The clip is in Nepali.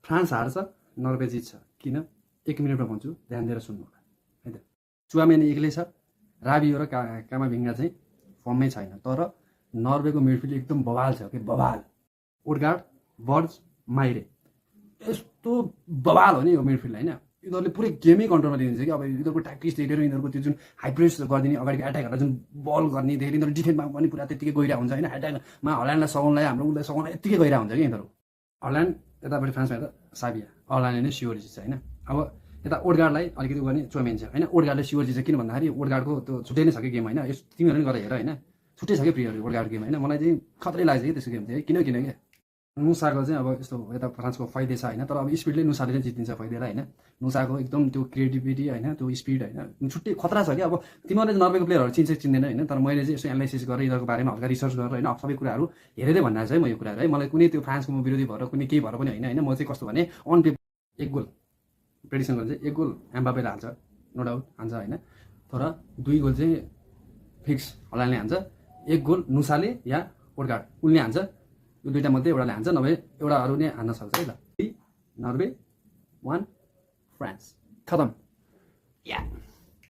फ्रान्स हार्छ, नर्वे जित्छ। किन? 1 मिनेटमा भन्छु, ध्यान दिएर सुन्नु होला है त। चुवामेनी एक्लै छ, राबियो र कामाभिङ्गा चाहिँ फर्ममै छैन, तर नर्वेको मिडफिल्ड एकदम बवाल छ कि बवाल। ओडगार्ड, बर्ज, माइरे, यस्तो बवाल हो नि यो मिडफिल्ड होइन। यिनीहरूले पुरै गेमै कन्ट्रोलमा लिन्छ कि अब यिनीहरूको ट्याक्टिक्स देखेर यिनीहरूको त्यो जुन हाइप्रेस गरिदिने अगाडिको एट्याकहरूलाई जुन बल गर्नेदेखि यिनीहरू डिफेन्समा पनि पुरा त्यत्तिकै गइरहेको हुन्छ होइन। एट्याकमा हल्यान्डलाई सघाउनलाई हाम्रो उसलाई सघाउनलाई यत्तिकै गइरहेको हुन्छ कि यिनीहरू। हल्यान्ड यतापट्टि फ्रान्समा हेर्दा साबिया, हल्यान्डले नै स्योर जित्छ होइन। अब यता ओडगार्डलाई अलिकति गर्ने चुवामेनी छ होइन। ओडगार्डले स्योर जित्छ किन भन्दाखेरि ओडगार्डको त्यो छुट्टै नै छ कि गेम होइन। यस तिमीहरू पनि गरेर हेर होइन, छुट्टै छ कि प्रियहरू ओडगार्ड गेम होइन। मलाई चाहिँ खतरै लाग्छ कि त्यसको गेम चाहिँ किन क्या नुसाको चाहिँ अब यस्तो यता फ्रान्सको फाइदे छ होइन, तर अब स्पिडले नुसाले चाहिँ जितिन्छ फाइदेलाई होइन। नुसाको एकदम त्यो क्रिएटिभिटी होइन, त्यो स्पिड होइन छुट्टै खतरा छ कि। अब तिमीहरूले नर्वेको प्लेयरहरू चिन्दैन होइन, तर मैले चाहिँ यसो एनालाइसिस गरेर यिनीहरूको बारेमा हल्का रिसर्च गरेर होइन सबै कुराहरू हेरेरै भन्दा चाहिँ म यो कुराहरू है। मलाई कुनै त्यो फ्रान्सको म विरोधी भएर कुनै केही भएर पनि होइन। म चाहिँ कस्तो भने अन पेपर 1 गोल प्रेडिक्सन गर्दा चाहिँ 1 गोल एम्बापेले हाल्छ, नो डाउट हान्छ होइन, तर 2 गोल चाहिँ फिक्स हल्यान्डले हान्छ, 1 गोल नुसाले या ओडगार्ड उनले हान्छ। यो दुईटा मध्ये एउटाले हान्छ, नभए एउटा अरू नै हान्न सक्छ है। ल 3 नर्वे 1 फ्रान्स खतम या।